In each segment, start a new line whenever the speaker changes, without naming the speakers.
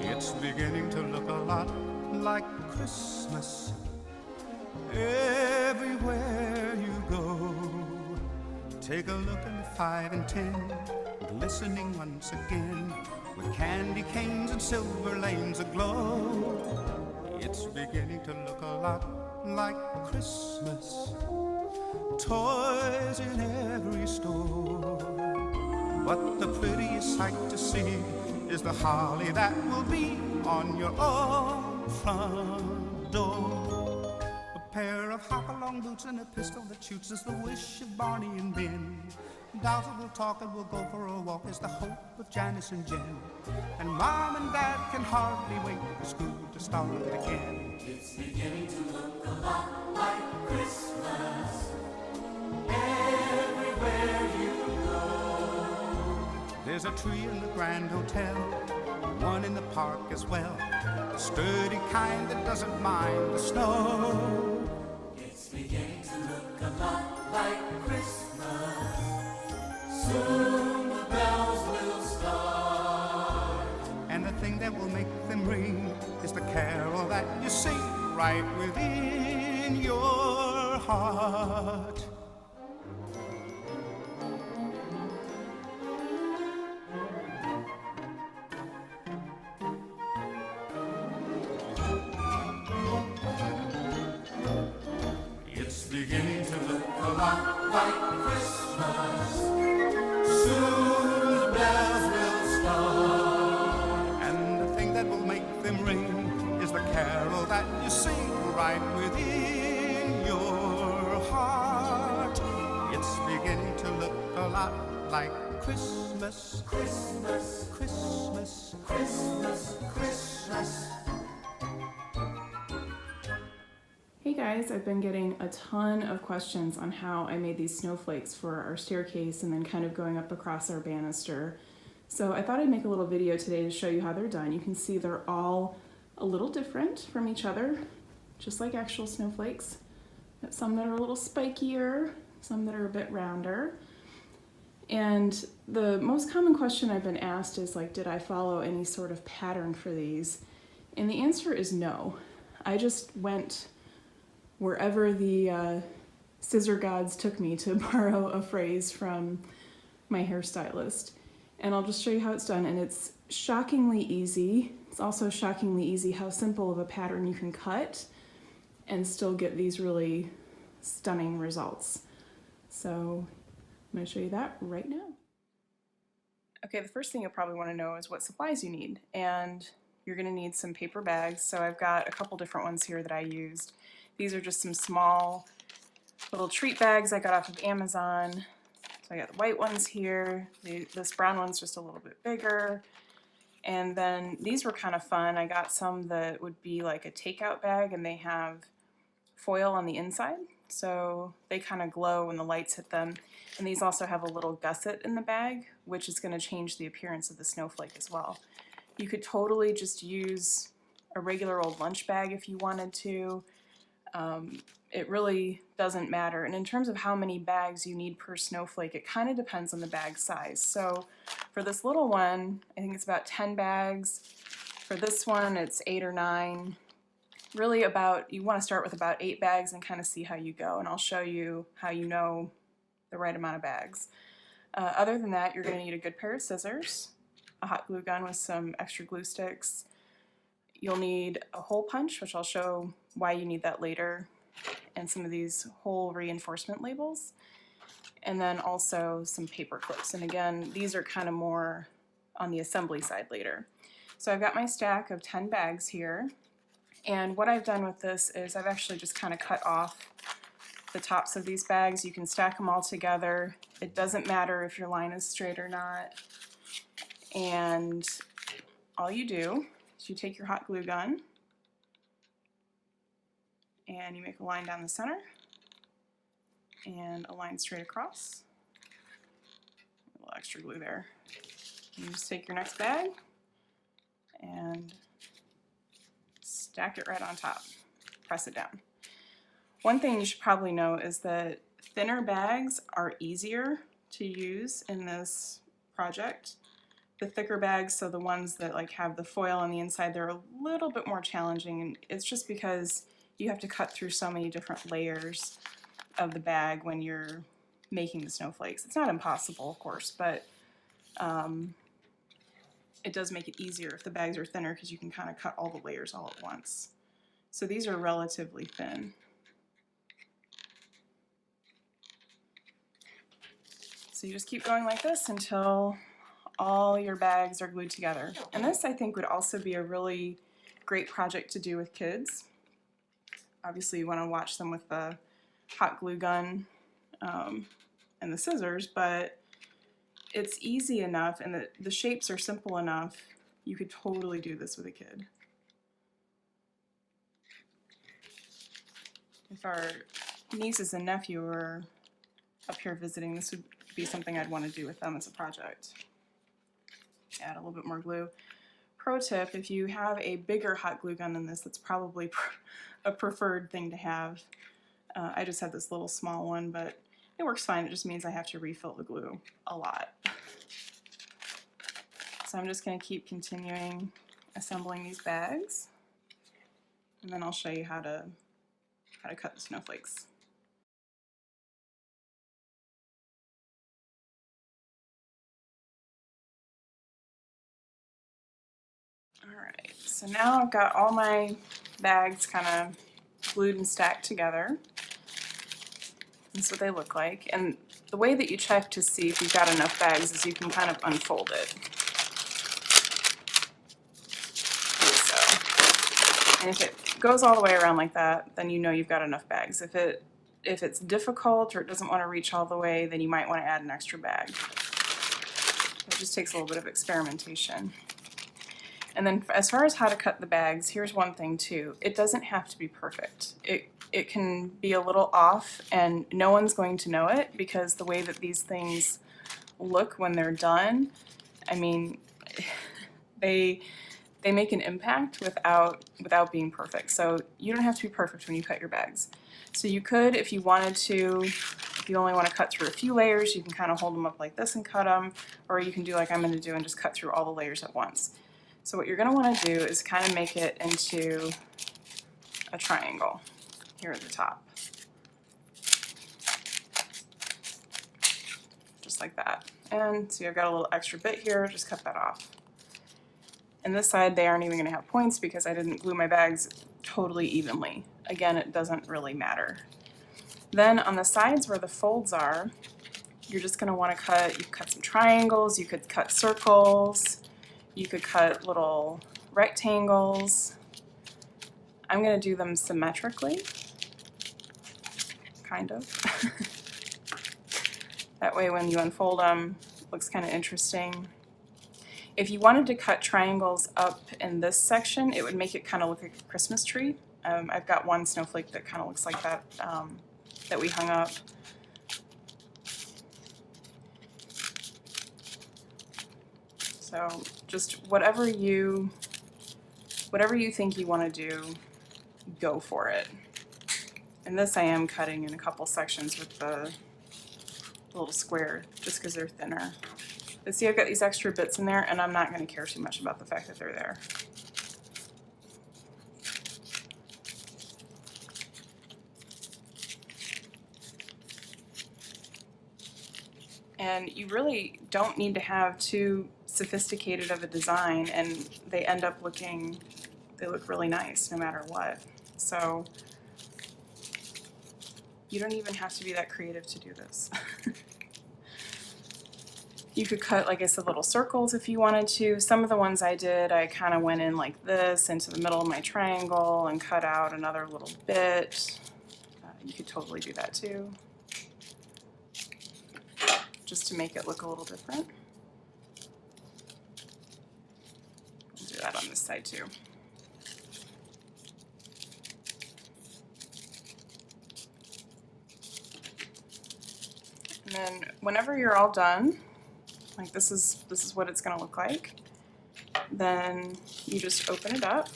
It's beginning to look a lot like Christmas everywhere you go. Take a look at the 5 and 10, glistening once again, with candy canes and silver lanes aglow. It's beginning to look a lot like Christmas, toys in every store. But the prettiest sight to see is the holly that will be on your own front door. A pair of hop-along boots and a pistol that shoots is the wish of Barney and Ben. Dolls that will talk and will go for a walk is the hope of Janice and Jen. And Mom and Dad can hardly wait for school to start again.
It's beginning to look a lot like Christmas everywhere you go.
There's a tree in the Grand Hotel, one in the park as well, a sturdy kind that doesn't mind the snow.
It's beginning to look a lot like Christmas. Soon the bells will start.
And the thing that will make them ring is the carol that you sing right within your heart.
It's beginning to look a lot like Christmas. Soon the bells will start.
And the thing that will make them ring is the carol that you sing right within your heart. It's beginning to look a lot like Christmas,
Christmas,
Christmas,
Christmas, Christmas.
Hey guys, I've been getting a ton of questions on how I made these snowflakes for our staircase and then kind of going up across our banister. So I thought I'd make a little video today to show you how they're done. You can see they're all a little different from each other, just like actual snowflakes. Got some that are a little spikier, some that are a bit rounder. And the most common question I've been asked is like, did I follow any sort of pattern for these? And the answer is no. I just went wherever the scissor gods took me, to borrow a phrase from my hairstylist. And I'll just show you how it's done. And it's shockingly easy. It's also shockingly easy how simple of a pattern you can cut and still get these really stunning results. So I'm going to show you that right now. Okay, the first thing you'll probably want to know is what supplies you need. And you're going to need some paper bags. So I've got a couple different ones here that I used. These are just some small little treat bags I got off of Amazon. So I got the white ones here. This brown one's just a little bit bigger. And then these were kind of fun. I got some that would be like a takeout bag and they have foil on the inside. So they kind of glow when the lights hit them. And these also have a little gusset in the bag, which is going to change the appearance of the snowflake as well. You could totally just use a regular old lunch bag if you wanted to. It really doesn't matter. And in terms of how many bags you need per snowflake, it kind of depends on the bag size. So for this little one, I think it's about 10 bags. For this one, it's 8 or 9. Really you want to start with about 8 bags and kind of see how you go. And I'll show you how you know the right amount of bags. Other than that, you're going to need a good pair of scissors, a hot glue gun with some extra glue sticks. You'll need a hole punch, which I'll show why you need that later, and some of these hole reinforcement labels, and then also some paper clips. And again, these are kind of more on the assembly side later. So I've got my stack of 10 bags here, and what I've done with this is I've actually just kind of cut off the tops of these bags. You can stack them all together. It doesn't matter if your line is straight or not. And all you do is you take your hot glue gun and you make a line down the center and a line straight across. A little extra glue there. You just take your next bag and stack it right on top. Press it down. One thing you should probably know is that thinner bags are easier to use in this project. The thicker bags, so the ones that like have the foil on the inside, they're a little bit more challenging, and it's just because you have to cut through so many different layers of the bag when you're making the snowflakes. It's not impossible, of course, but it does make it easier if the bags are thinner because you can kind of cut all the layers all at once. So these are relatively thin. So you just keep going like this until all your bags are glued together. And this, I think, would also be a really great project to do with kids. Obviously you want to watch them with the hot glue gun and the scissors, but it's easy enough and the shapes are simple enough, you could totally do this with a kid. If our nieces and nephew were up here visiting, this would be something I'd want to do with them as a project. Add a little bit more glue. Pro tip, if you have a bigger hot glue gun than this, that's probably a preferred thing to have. I just have this little small one, but it works fine. It just means I have to refill the glue a lot. So I'm just going to keep continuing assembling these bags, and then I'll show you how to cut the snowflakes. Alright, so now I've got all my bags kind of glued and stacked together. This is what they look like. And the way that you check to see if you've got enough bags is you can kind of unfold it. Like so. And if it goes all the way around like that, then you know you've got enough bags. If it's difficult or it doesn't want to reach all the way, then you might want to add an extra bag. It just takes a little bit of experimentation. And then as far as how to cut the bags, here's one thing too. It doesn't have to be perfect. It can be a little off and no one's going to know it because the way that these things look when they're done, I mean, they make an impact without being perfect. So you don't have to be perfect when you cut your bags. So you could, if you wanted to, if you only want to cut through a few layers, you can kind of hold them up like this and cut them, or you can do like I'm going to do and just cut through all the layers at once. So what you're going to want to do is kind of make it into a triangle here at the top. Just like that. And see, I've got a little extra bit here, just cut that off. And this side, they aren't even going to have points because I didn't glue my bags totally evenly. Again, it doesn't really matter. Then on the sides where the folds are, you're just going to want to cut, you could cut some triangles, you could cut circles, you could cut little rectangles. I'm going to do them symmetrically, kind of. That way when you unfold them, it looks kind of interesting. If you wanted to cut triangles up in this section, it would make it kind of look like a Christmas tree. I've got one snowflake that kind of looks like that, that we hung up. So just whatever you think you want to do, go for it. And this I am cutting in a couple sections with the little square, just because they're thinner. But see, I've got these extra bits in there, and I'm not going to care too much about the fact that they're there. And you really don't need to have too sophisticated of a design, and they end up looking, they look really nice no matter what. So you don't even have to be that creative to do this. You could cut, like I said, little circles if you wanted to. Some of the ones I did, I kind of went in like this into the middle of my triangle and cut out another little bit. You could totally do that too, just to make it look a little different. I'll do that on this side too. And then whenever you're all done, like this is what it's going to look like, then you just open it up.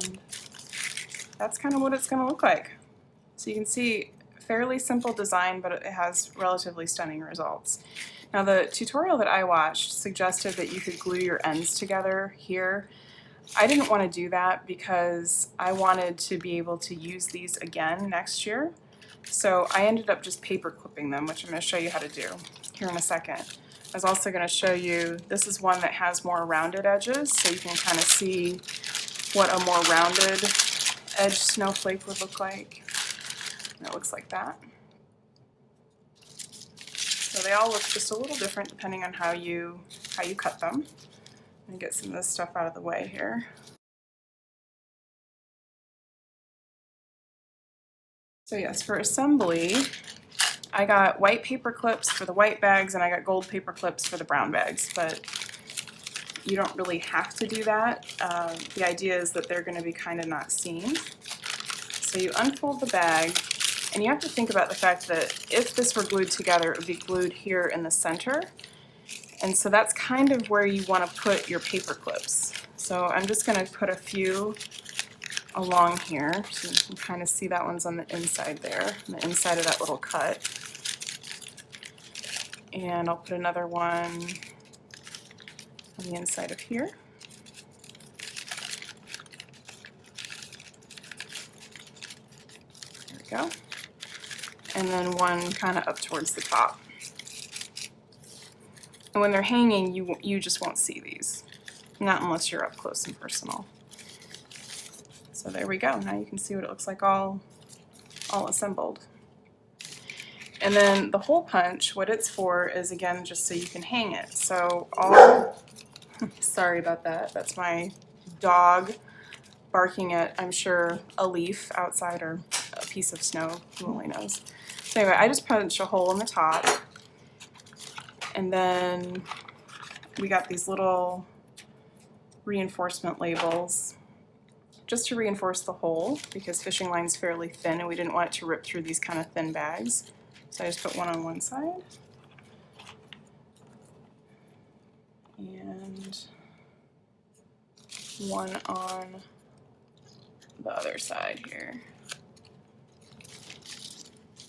and that's kind of what it's going to look like. So you can see, fairly simple design, but it has relatively stunning results. Now the tutorial that I watched suggested that you could glue your ends together here. I didn't want to do that because I wanted to be able to use these again next year. So I ended up just paper clipping them, which I'm going to show you how to do here in a second. I was also going to show you, this is one that has more rounded edges, so you can kind of see what a more rounded edge snowflake would look like. And it looks like that. So they all look just a little different depending on how you cut them. Let me get some of this stuff out of the way here. So yes, for assembly, I got white paper clips for the white bags and I got gold paper clips for the brown bags, but you don't really have to do that. The idea is that they're going to be kind of not seen. So you unfold the bag, and you have to think about the fact that if this were glued together, it would be glued here in the center. And so that's kind of where you want to put your paper clips. So I'm just going to put a few along here, so you can kind of see that one's on the inside there, on the inside of that little cut. And I'll put another one on the inside of here. There we go. And then one kind of up towards the top. And when they're hanging, you just won't see these, not unless you're up close and personal. So there we go. Now you can see what it looks like all assembled. And then the hole punch, what it's for is, again, just so you can hang it. So sorry about that. That's my dog barking at, I'm sure, a leaf outside or a piece of snow. Who only knows. So anyway, I just punched a hole in the top. And then we got these little reinforcement labels just to reinforce the hole, because fishing line's fairly thin and we didn't want it to rip through these kind of thin bags. So I just put one on one side and one on the other side here.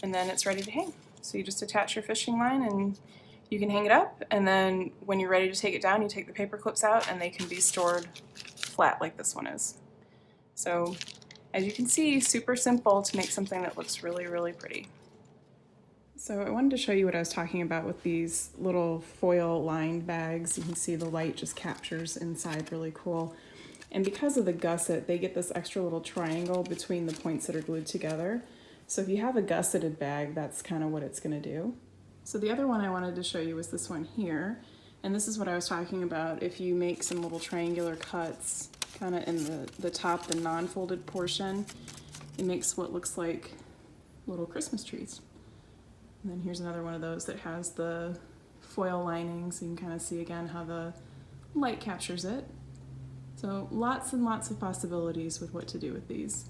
And then it's ready to hang. So you just attach your fishing line and you can hang it up, and then when you're ready to take it down, you take the paper clips out and they can be stored flat like this one is. So as you can see, super simple to make something that looks really, really pretty. So I wanted to show you what I was talking about with these little foil lined bags. You can see the light just captures inside, really cool. And because of the gusset, they get this extra little triangle between the points that are glued together. So if you have a gusseted bag, that's kind of what it's going to do. So the other one I wanted to show you was this one here. And this is what I was talking about. If you make some little triangular cuts kind of in the top, the non-folded portion, it makes what looks like little Christmas trees. And then here's another one of those that has the foil lining, so you can kind of see again how the light captures it. So lots and lots of possibilities with what to do with these.